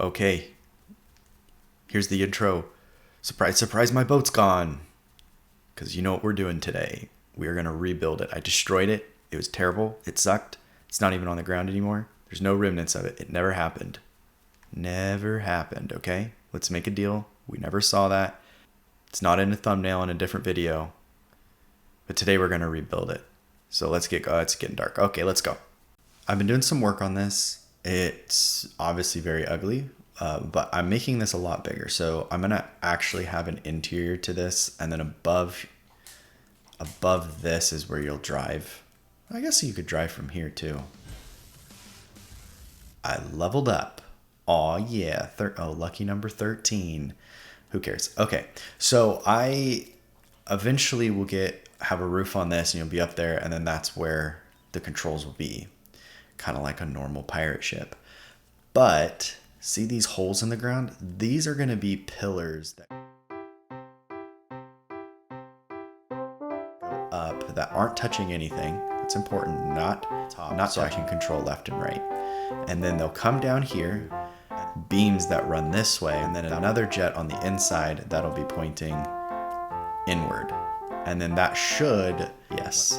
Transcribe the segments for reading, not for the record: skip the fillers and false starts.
Okay, here's the intro. Surprise, surprise, my boat's gone. Because you know what we're doing today. We are going to rebuild it. I destroyed it. It was terrible. It sucked. It's not even on the ground anymore. There's no remnants of it. It never happened. Never happened, okay? Let's make a deal. We never saw that. It's not in a thumbnail in a different video. But today we're going to rebuild it. So let's get going. It's getting dark. Okay, let's go. I've been doing some work on this. It's obviously very ugly, but I'm making this a lot bigger. So I'm going to actually have an interior to this, and then above this is where you'll drive. I guess you could drive from here too. I leveled up. Aw, yeah. Lucky number 13. Who cares? Okay, so I eventually will have a roof on this, and you'll be up there, and then that's where the controls will be. Kind of like a normal pirate ship. But see these holes in the ground? These are going to be pillars that go up that aren't touching anything. It's important, not so I can control left and right. And then they'll come down here, beams that run this way, and then another jet on the inside that'll be pointing inward. And then that should, yes,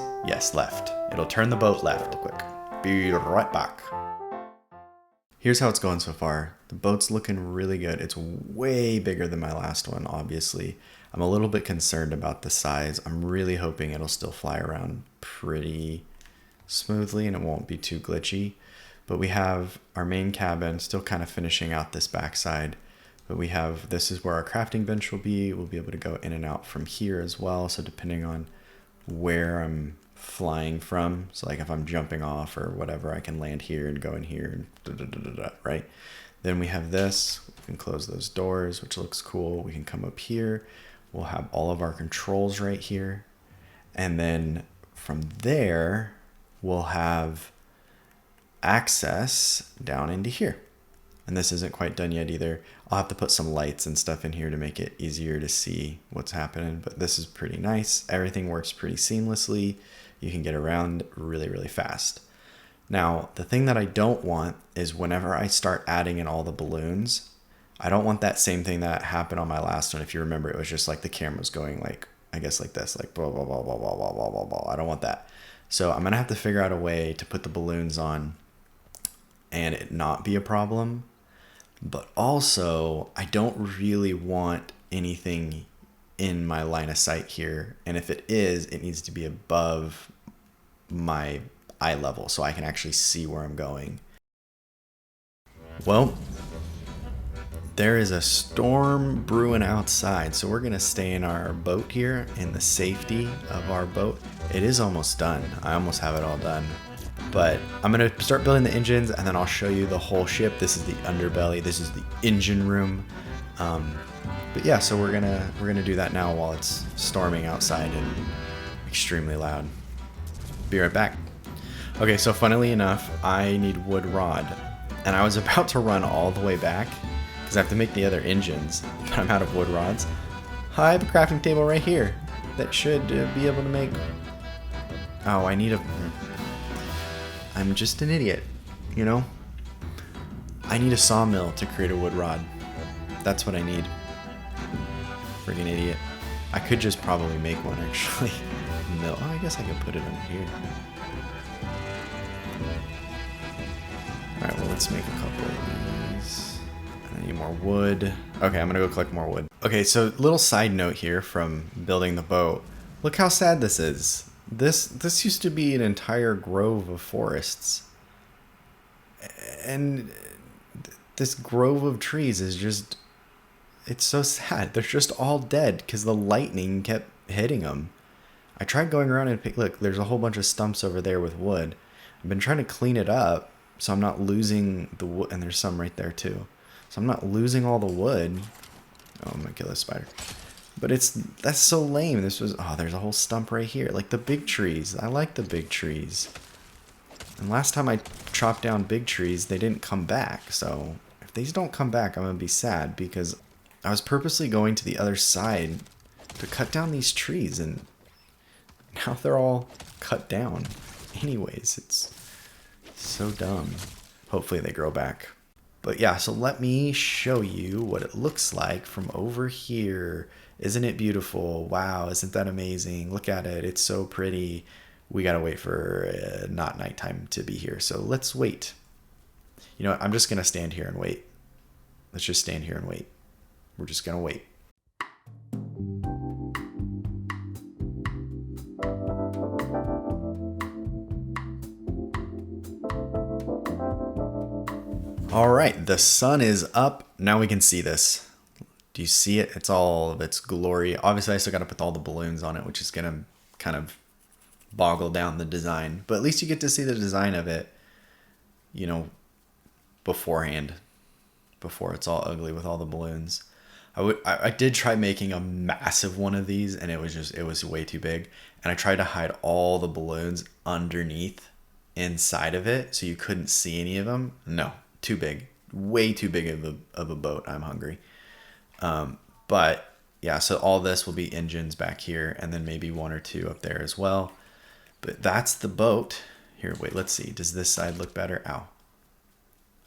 left. It'll turn the boat left real quick. Be right back. Here's how it's going so far. The boat's looking really good. It's way bigger than my last one, obviously. I'm a little bit concerned about the size. I'm really hoping it'll still fly around pretty smoothly and it won't be too glitchy. But we have our main cabin still kind of finishing out this backside. But this is where our crafting bench will be. We'll be able to go in and out from here as well. So depending on where I'm flying from, so like if I'm jumping off or whatever, I can land here and go in here and right? Then we have this. We can close those doors, which looks cool. We can come up here. We'll have all of our controls right here. And then from there, we'll have access down into here. And this isn't quite done yet either. I'll have to put some lights and stuff in here to make it easier to see what's happening, but this is pretty nice. Everything works pretty seamlessly. You can get around really, really fast. Now, the thing that I don't want is whenever I start adding in all the balloons, I don't want that same thing that happened on my last one. If you remember, it was just like the camera's going like, I guess like this, like blah, blah, blah, blah, blah, blah, blah, blah, blah. I don't want that. So I'm gonna have to figure out a way to put the balloons on and it not be a problem. But also, I don't really want anything in my line of sight here. And if it is, it needs to be above my eye level so I can actually see where I'm going. Well, there is a storm brewing outside, so we're going to stay in our boat here in the safety of our boat. It is almost done. I almost have it all done. But I'm going to start building the engines, and then I'll show you the whole ship. This is the underbelly. This is the engine room. But yeah, so we're gonna do that now while it's storming outside and extremely loud. Be right back. Okay, so funnily enough, I need wood rod, and I was about to run all the way back because I have to make the other engines, but I'm out of wood rods. I have a crafting table right here that should be able to make. Oh, I'm just an idiot, you know? I need a sawmill to create a wood rod. That's what I need. Friggin' idiot. I could just probably make one, actually. No, I guess I could put it under here. Alright, well, let's make a couple of these. I need more wood. Okay, I'm gonna go collect more wood. Okay, so little side note here from building the boat. Look how sad this is. This used to be an entire grove of forests, and this grove of trees is just, it's so sad. They're just all dead because the lightning kept hitting them. I tried going around and look, there's a whole bunch of stumps over there with wood. I've been trying to clean it up so I'm not losing the wood, and there's some right there too. So I'm not losing all the wood. Oh, I'm gonna kill this spider. But that's so lame. There's a whole stump right here. Like the big trees. I like the big trees. And last time I chopped down big trees, they didn't come back. So if these don't come back, I'm going to be sad because I was purposely going to the other side to cut down these trees. And now they're all cut down. Anyways, it's so dumb. Hopefully they grow back. But yeah, so let me show you what it looks like from over here. Isn't it beautiful? Wow, isn't that amazing? Look at it. It's so pretty. We got to wait for not nighttime to be here. So let's wait. You know what? I'm just going to stand here and wait. Let's just stand here and wait. We're just going to wait. All right, the sun is up. Now we can see this. Do you see it? It's all of its glory. Obviously, I still got to put all the balloons on it, which is going to kind of boggle down the design. But at least you get to see the design of it, you know, beforehand, before it's all ugly with all the balloons. I did try making a massive one of these, and it was way too big. And I tried to hide all the balloons underneath inside of it so you couldn't see any of them. No, too big. Way too big of a boat. I'm hungry. But yeah, so all this will be engines back here, and then maybe one or two up there as well. But that's the boat. Here, wait, let's see. Does this side look better? Ow.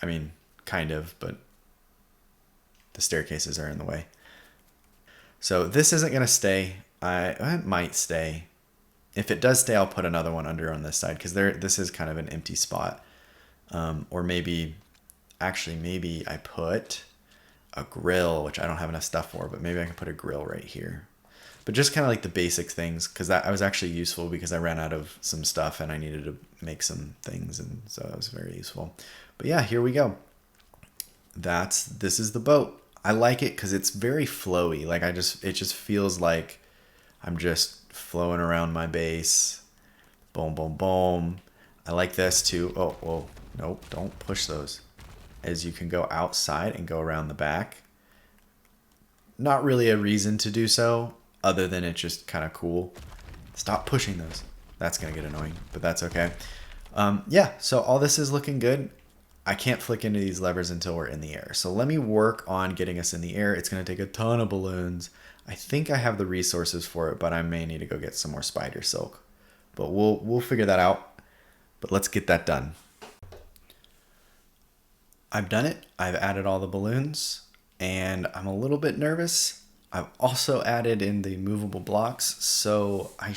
I mean, kind of, but the staircases are in the way. So this isn't going to stay. It might stay. If it does stay, I'll put another one under on this side, because this is kind of an empty spot. Or maybe I put a grill, which I don't have enough stuff for, but maybe I can put a grill right here. But just kind of like the basic things, because that was actually useful because I ran out of some stuff and I needed to make some things, and so that was very useful. But yeah, here we go. This is the boat. I like it because it's very flowy. Like it just feels like I'm just flowing around my base. Boom, boom, boom. I like this too. Oh, whoa. Nope, don't push those. As you can go outside and go around the back. Not really a reason to do so, other than it's just kind of cool. Stop pushing those. That's going to get annoying, but that's okay. Yeah, so all this is looking good. I can't flick into these levers until we're in the air. So let me work on getting us in the air. It's going to take a ton of balloons. I think I have the resources for it, but I may need to go get some more spider silk. But we'll figure that out. But let's get that done. I've done it. I've added all the balloons, and I'm a little bit nervous. I've also added in the movable blocks, so I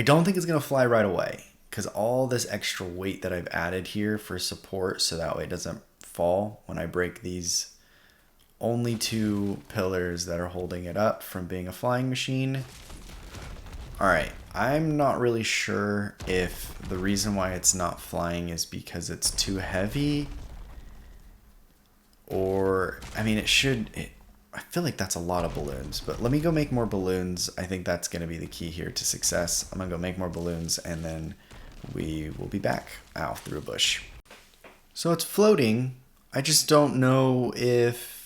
don't think it's going to fly right away, because all this extra weight that I've added here for support, so that way it doesn't fall when I break these only two pillars that are holding it up from being a flying machine. All right, I'm not really sure if the reason why it's not flying is because it's too heavy, or, I mean, I feel like that's a lot of balloons, but let me go make more balloons. I think that's going to be the key here to success. I'm going to go make more balloons, and then we will be back. Ow, through a bush. So it's floating. I just don't know if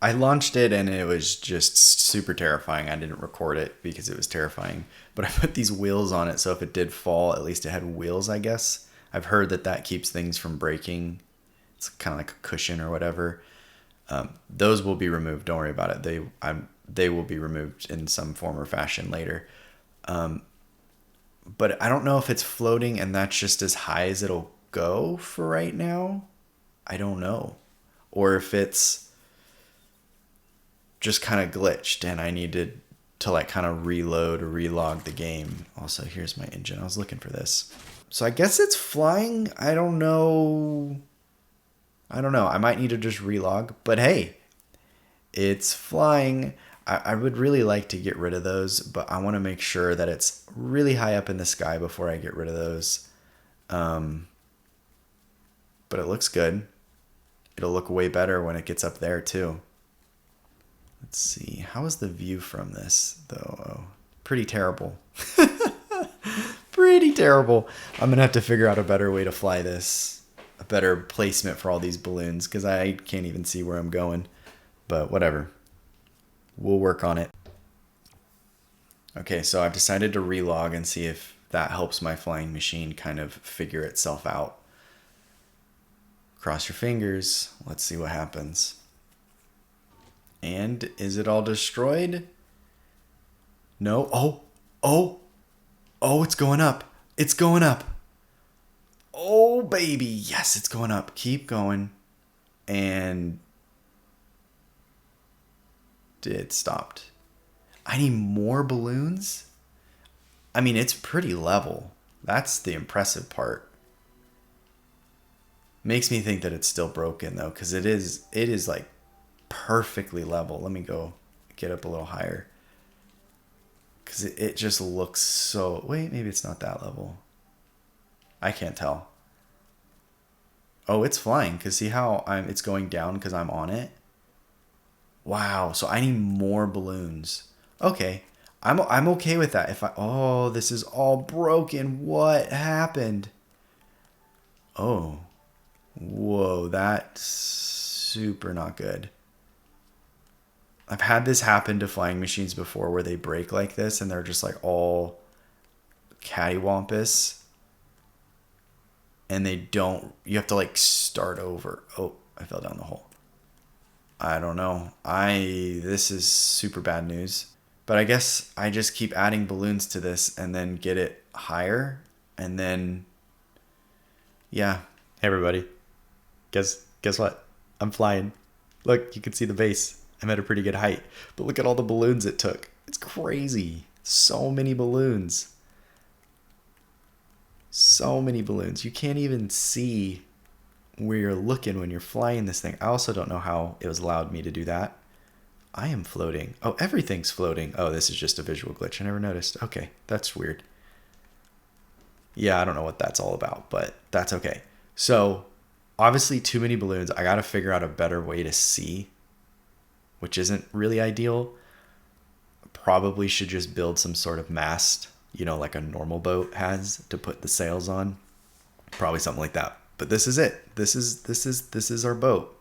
I launched it and it was just super terrifying. I didn't record it because it was terrifying, but I put these wheels on it, so if it did fall, at least it had wheels, I guess. I've heard that keeps things from breaking. It's kind of like a cushion or whatever. Those will be removed. Don't worry about it. They will be removed in some form or fashion later. But I don't know if it's floating and that's just as high as it'll go for right now. I don't know. Or if it's just kind of glitched and I needed to like kind of reload or relog the game. Also, here's my engine. I was looking for this. So I guess it's flying. I don't know. I might need to just relog, but hey, it's flying. I would really like to get rid of those, but I want to make sure that it's really high up in the sky before I get rid of those. But it looks good. It'll look way better when it gets up there too. Let's see. How is the view from this though? Oh, pretty terrible. Pretty terrible. I'm going to have to figure out a better way to fly this. A better placement for all these balloons, because I can't even see where I'm going. But whatever. We'll work on it. Okay, so I've decided to relog and see if that helps my flying machine kind of figure itself out. Cross your fingers. Let's see what happens. And is it all destroyed? No. Oh, it's going up. It's going up. Oh, baby. Yes, it's going up. Keep going. And it stopped. I need more balloons? I mean, it's pretty level. That's the impressive part. Makes me think that it's still broken though, because it is like perfectly level. Let me go get up a little higher. Because it just looks so... Wait, maybe it's not that level. I can't tell. Oh, it's flying, because see how it's going down because I'm on it? Wow, so I need more balloons. Okay, I'm okay with that. Oh, this is all broken. What happened? Oh, whoa, that's super not good. I've had this happen to flying machines before where they break like this and they're just like all cattywampus and they don't, you have to like start over. Oh, I fell down the hole. I don't know. This is super bad news. But I guess I just keep adding balloons to this and then get it higher and then yeah. Hey everybody. Guess what? I'm flying. Look, you can see the base. I'm at a pretty good height. But look at all the balloons it took. It's crazy. So many balloons. So many balloons. You can't even see where you're looking when you're flying this thing. I also don't know how it was allowed me to do that. I am floating. Oh, everything's floating. Oh, this is just a visual glitch. I never noticed. Okay, that's weird. Yeah, I don't know what that's all about, but that's okay. So, obviously too many balloons. I got to figure out a better way to see, which isn't really ideal. Probably should just build some sort of mast, like a normal boat has to put the sails on. Probably something like that. But this is it. This is our boat.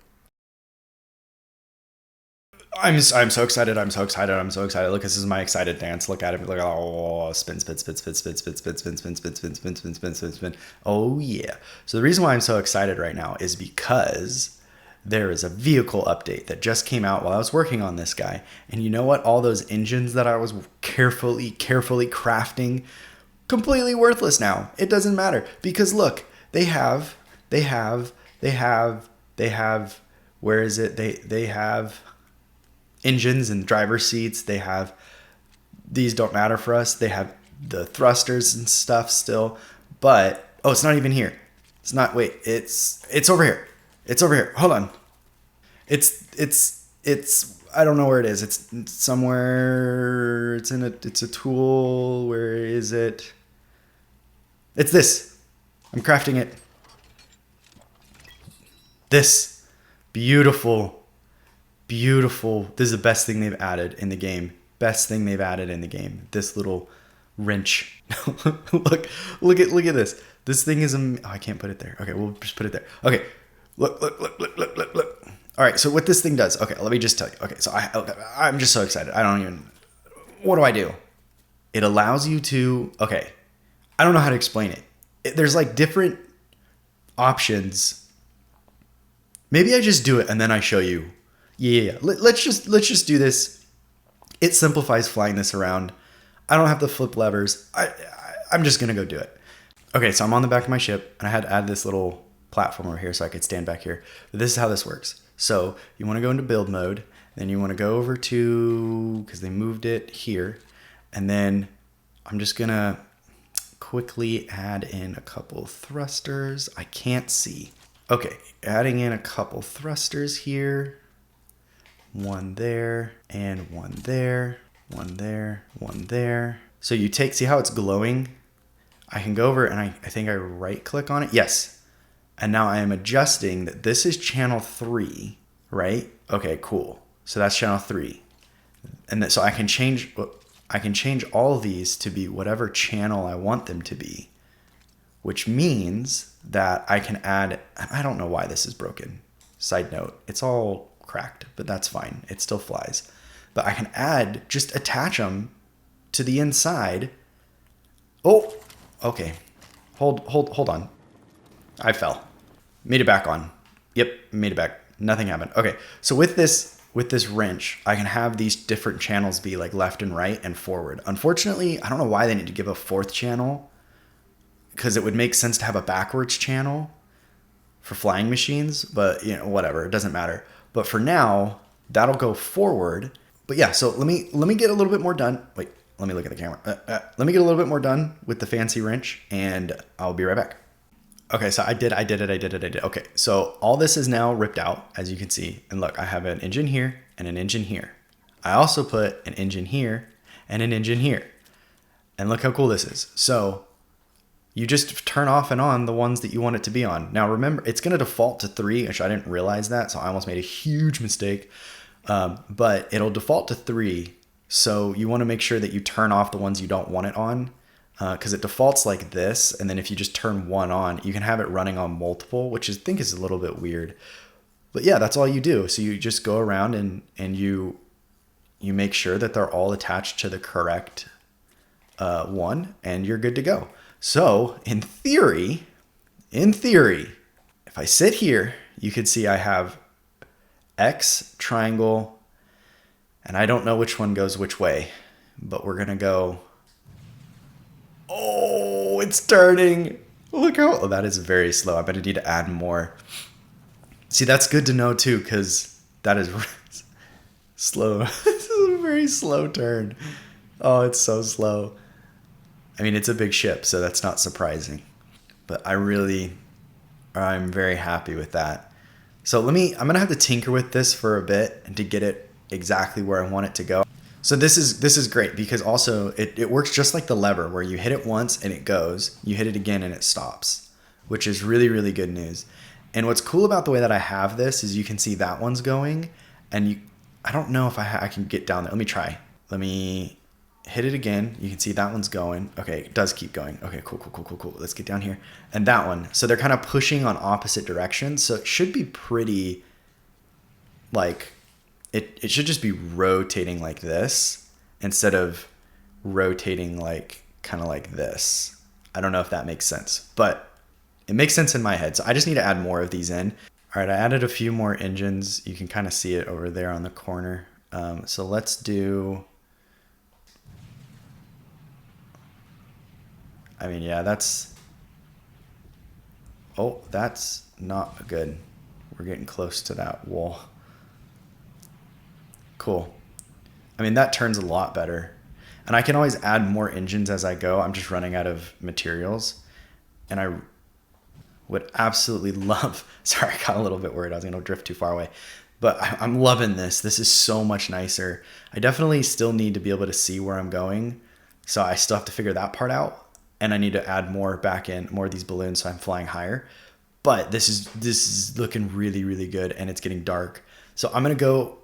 I'm so excited. I'm so excited. I'm so excited. Look, this is my excited dance. Look at it. Look at spin, spin, spin, spin, spin, spin, spin, spin, spin, spin, spin, spin, spin, spin, spin, spin. Oh yeah. So the reason why I'm so excited right now is because there is a vehicle update that just came out while I was working on this guy. And you know what? All those engines that I was carefully crafting, completely worthless now. It doesn't matter because look, they have, where is it? They have engines and driver seats. They have, these don't matter for us. They have the thrusters and stuff still, but oh, it's not even here. It's not, wait, it's over here. It's over here. Hold on. It's I don't know where it is. It's somewhere. It's a tool. Where is it? It's this. I'm crafting it. This. Beautiful. Beautiful. This is the best thing they've added in the game. Best thing they've added in the game. This little wrench. look at this. This thing is oh, I can't put it there. Okay, we'll just put it there. Okay. Look. All right, so what this thing does. Okay, let me just tell you. Okay, so I'm just so excited. I don't even, what do? It allows you to, okay, I don't know how to explain it. There's like different options. Maybe I just do it and then I show you. Yeah. Let's just do this. It simplifies flying this around. I don't have to flip levers. I'm just gonna go do it. Okay, so I'm on the back of my ship and I had to add this little platform over here so I could stand back here. But this is how this works. So you want to go into build mode, then you want to go over to, because they moved it here, and then I'm just gonna quickly add in a couple thrusters. I can't see. Okay, adding in a couple thrusters here. One there, and one there, one there, one there. So you see how it's glowing? I can go over and I think I right click on it. Yes. And now I am adjusting that this is channel 3, right? Okay, cool. So that's channel 3. And so I can change all of these to be whatever channel I want them to be, which means that I can add, I don't know why this is broken. Side note, it's all cracked, but that's fine. It still flies. But I can just attach them to the inside. Oh, okay. Hold on. I fell. Made it back on. Yep, made it back. Nothing happened. Okay, so with this wrench, I can have these different channels be like left and right and forward. Unfortunately, I don't know why they need to give a 4th channel. because it would make sense to have a backwards channel for flying machines, but you know, whatever, it doesn't matter. But for now, that'll go forward. But yeah, so let me get a little bit more done. Wait, let me look at the camera. Let me get a little bit more done with the fancy wrench, and I'll be right back. Okay, so I did it. Okay, so all this is now ripped out, as you can see. And look, I have an engine here and an engine here. I also put an engine here and an engine here. And look how cool this is. So you just turn off and on the ones that you want it to be on. Now remember, it's going to default to 3, which I didn't realize that, so I almost made a huge mistake. But it'll default to 3, so you want to make sure that you turn off the ones you don't want it on. Because it defaults like this, and then if you just turn one on, you can have it running on multiple, which I think is a little bit weird. But yeah, that's all you do. So you just go around and you make sure that they're all attached to the correct one, and you're good to go. So in theory, if I sit here, you can see I have X, triangle, and I don't know which one goes which way, but we're gonna go. Oh, it's turning. Look how, oh, that is very slow. I bet I need to add more. See, that's good to know too, because that is slow. This is a very slow turn. Oh, it's so slow. I mean, it's a big ship, so that's not surprising. But I'm very happy with that. So I'm going to have to tinker with this for a bit and to get it exactly where I want it to go. So this is great because also it works just like the lever where you hit it once and it goes, you hit it again and it stops, which is really, really good news. And what's cool about the way that I have this is you can see that one's going, and I don't know if I can get down there. Let me try. Let me hit it again. You can see that one's going. Okay, it does keep going. Okay, cool. Let's get down here. And that one. So they're kind of pushing on opposite directions. So it should be pretty like it should just be rotating like this instead of rotating like kind of like this. I don't know if that makes sense, but it makes sense in my head. So I just need to add more of these in. All right, I added a few more engines. You can kind of see it over there on the corner. So let's do, I mean, yeah, that's not good. We're getting close to that wall. Cool. I mean, that turns a lot better. And I can always add more engines as I go. I'm just running out of materials. And I would absolutely love, sorry, I got a little bit worried I was going to drift too far away. But I'm loving this. This is so much nicer. I definitely still need to be able to see where I'm going. So I still have to figure that part out. And I need to add more back in, more of these balloons so I'm flying higher. But this is looking really, really good, and it's getting dark. So I'm going to go,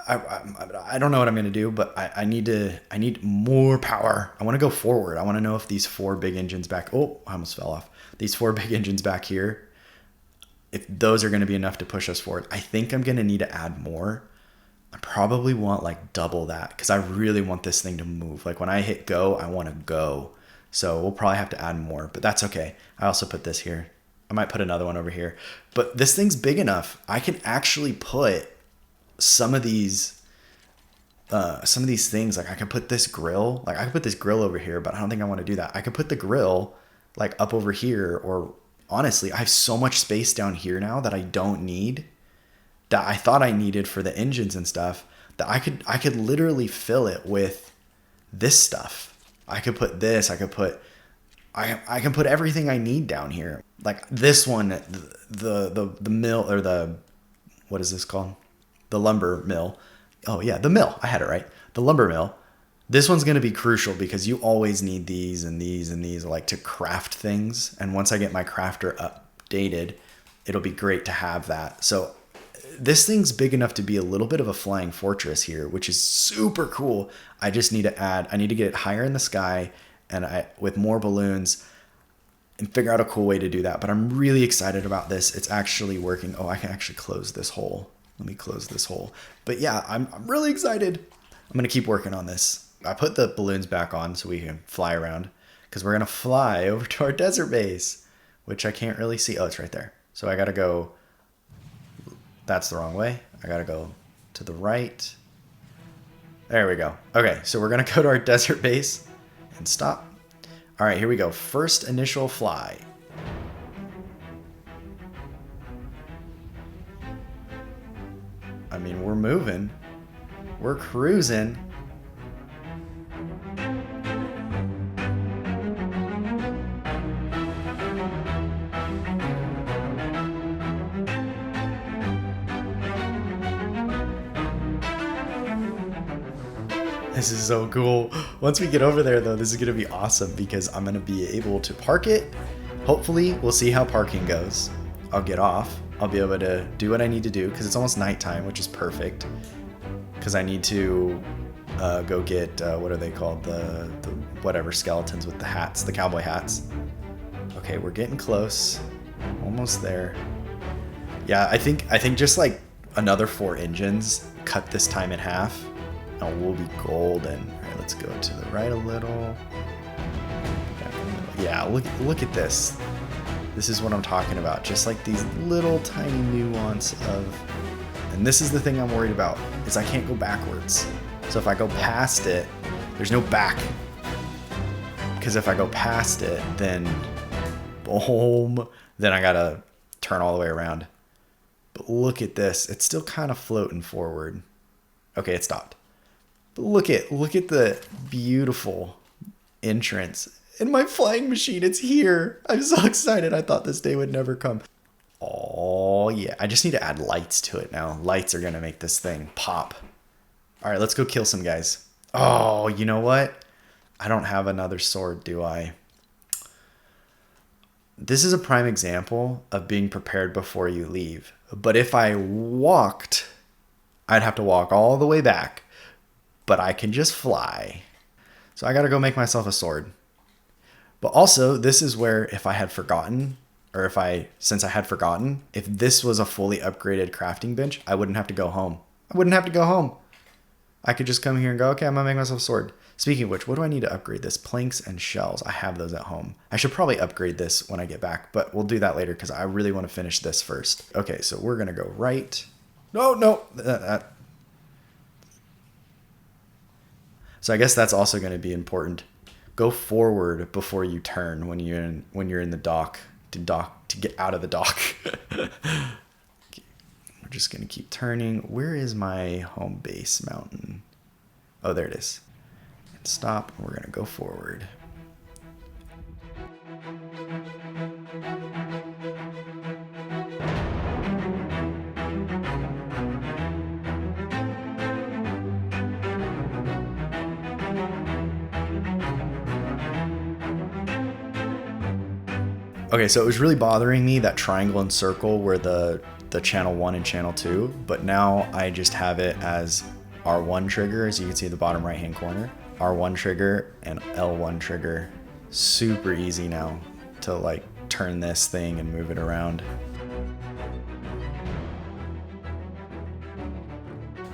I don't know what I'm going to do, but I need more power. I want to go forward. I want to know if these 4 big engines back, oh, I almost fell off. These 4 big engines back here, if those are going to be enough to push us forward. I think I'm going to need to add more. I probably want like double that because I really want this thing to move. Like when I hit go, I want to go. So we'll probably have to add more, but that's okay. I also put this here. I might put another one over here. But this thing's big enough. I can actually put some of these things, like I can put this grill, like I can put this grill over here, but I don't think I want to do that. I could put the grill like up over here, or honestly, I have so much space down here now that I don't need, that I thought I needed for the engines and stuff, that I could literally fill it with this stuff. I could put this, I can put everything I need down here. Like this one, the mill, or the, what is this called? The lumber mill. Oh yeah, the mill. I had it right. The lumber mill. This one's going to be crucial because you always need these and these and these, like to craft things. And once I get my crafter updated, it'll be great to have that. So this thing's big enough to be a little bit of a flying fortress here, which is super cool. I just need to I need to get it higher in the sky and with more balloons and figure out a cool way to do that. But I'm really excited about this. It's actually working. Oh, I can actually close this hole. Let me close this hole. But yeah, I'm really excited. I'm going to keep working on this. I put the balloons back on so we can fly around because we're going to fly over to our desert base, which I can't really see. Oh, it's right there. So I got to go. That's the wrong way. I got to go to the right. There we go. Okay, so we're going to go to our desert base and stop. All right, here we go. First initial fly. I mean, we're moving. We're cruising. This is so cool. Once we get over there, though, this is going to be awesome because I'm going to be able to park it. Hopefully, we'll see how parking goes. I'll get off. I'll be able to do what I need to do because it's almost nighttime, which is perfect. Because I need to go get, what are they called? The whatever skeletons with the hats, the cowboy hats. Okay, we're getting close. Almost there. Yeah, I think just like another 4 engines, cut this time in half. And we'll be golden. All right, let's go to the right a little. Yeah, look at this. This is what I'm talking about. Just like these little tiny nuance of, and this is the thing I'm worried about, is I can't go backwards. So if I go past it, there's no back. Because if I go past it, then boom, then I gotta turn all the way around. But look at this. It's still kind of floating forward. Okay, it stopped. But look at the beautiful entrance. And my flying machine, it's here. I'm so excited. I thought this day would never come. Oh, yeah. I just need to add lights to it now. Lights are going to make this thing pop. All right, let's go kill some guys. Oh, you know what? I don't have another sword, do I? This is a prime example of being prepared before you leave. But if I walked, I'd have to walk all the way back. But I can just fly. So I got to go make myself a sword. But also, this is where if I had forgotten, or since I had forgotten, if this was a fully upgraded crafting bench, I wouldn't have to go home. I could just come here and go, okay, I'm going to make myself a sword. Speaking of which, what do I need to upgrade this? Planks and shells. I have those at home. I should probably upgrade this when I get back, but we'll do that later because I really want to finish this first. Okay, so we're going to go right. No. So I guess that's also going to be important. Go forward before you turn when you're in the dock to get out of the dock. Okay. We're just going to keep turning. Where is my home base mountain? Oh, there it is. And stop. We're going to go forward. Okay, so it was really bothering me that triangle and circle were the channel 1 and channel 2, but now I just have it as R1 trigger, as you can see at the bottom right hand corner. R1 trigger and L1 trigger. Super easy now to like turn this thing and move it around.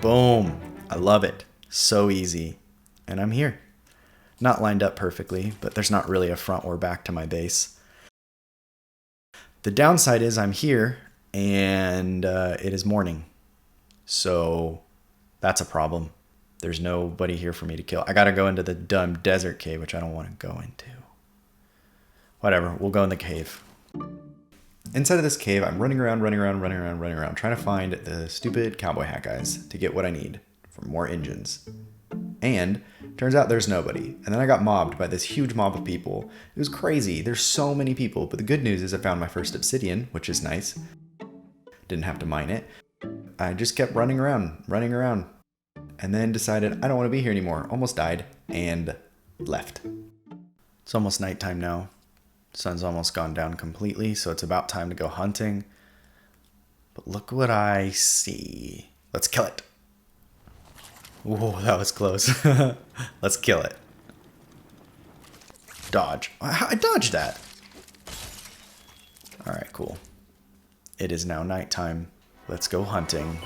Boom! I love it. So easy. And I'm here. Not lined up perfectly, but there's not really a front or back to my base. The downside is I'm here and it is morning. So that's a problem. There's nobody here for me to kill. I got to go into the dumb desert cave, which I don't want to go into. Whatever, we'll go in the cave. Inside of this cave, I'm running around, trying to find the stupid cowboy hat guys to get what I need for more engines. And turns out there's nobody. And then I got mobbed by this huge mob of people. It was crazy. There's so many people. But the good news is I found my first obsidian, which is nice. Didn't have to mine it. I just kept running around. And then decided I don't want to be here anymore. Almost died and left. It's almost nighttime now. Sun's almost gone down completely, so it's about time to go hunting. But look what I see. Let's kill it. Whoa, that was close. Let's kill it. Dodge. I dodged that. All right, cool. It is now nighttime. Let's go hunting.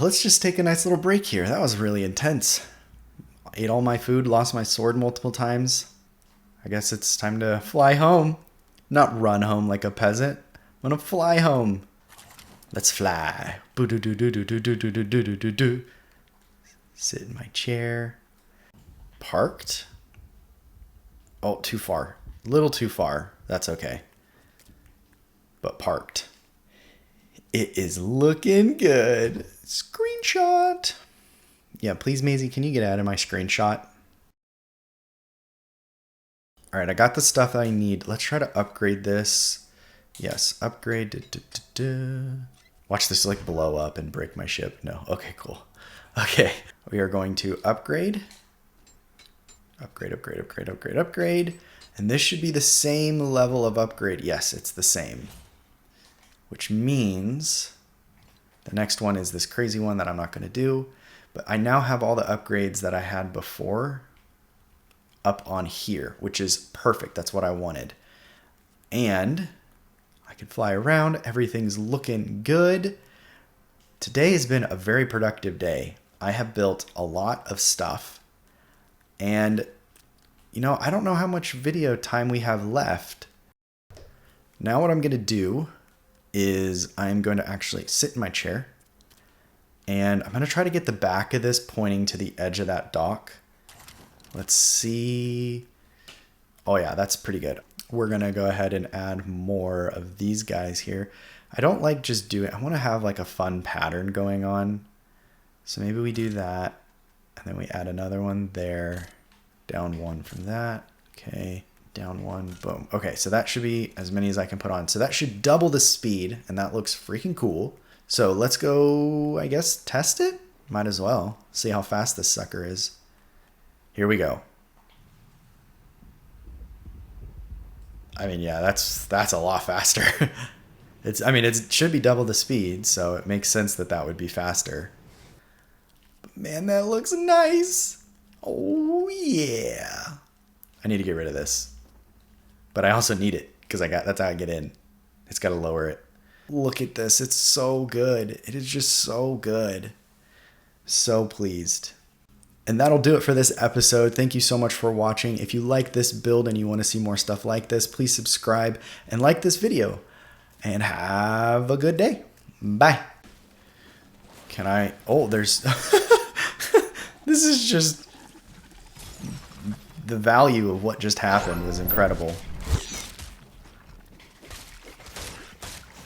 let's just take a nice little break here. That was really intense. Ate all my food, lost my sword multiple times. I guess it's time to fly home. Not run home like a peasant. I'm gonna fly home. Let's fly. Sit in my chair. Parked? Oh, too far. A little too far. That's okay. But parked. It is looking good. Screenshot. Yeah, please, Maisie, can you get out of my screenshot? All right, I got the stuff I need. Let's try to upgrade this. Yes, upgrade. Watch this like blow up and break my ship. No, okay, cool. Okay, we are going to upgrade. Upgrade. And this should be the same level of upgrade. Yes, it's the same. Which means the next one is this crazy one that I'm not going to do. But I now have all the upgrades that I had before up on here, which is perfect. That's what I wanted. And I can fly around. Everything's looking good. Today has been a very productive day. I have built a lot of stuff. And, you know, I don't know how much video time we have left. Now what I'm going to do is I'm going to actually sit in my chair. And I'm going to try to get the back of this pointing to the edge of that dock. Let's see. Oh yeah, that's pretty good. We're going to go ahead and add more of these guys here. I don't like just doing, I want to have like a fun pattern going on. So maybe we do that. And then we add another one there. Down one from that. Okay. Down one. Boom. Okay, so that should be as many as I can put on. So that should double the speed. And that looks freaking cool. So let's go, I guess, test it? Might as well. See how fast this sucker is. Here we go. I mean, yeah, that's a lot faster. It should be double the speed, so it makes sense that that would be faster. But man, that looks nice. Oh, yeah. I need to get rid of this. But I also need it, because that's how I get in. It's got to lower it. Look at this. It's so good. It is just so good. So pleased. And that'll do it for this episode. Thank you so much for watching. If you like this build and you want to see more stuff like this, please subscribe and like this video. And have a good day. Bye. There's... This is just... The value of what just happened was incredible.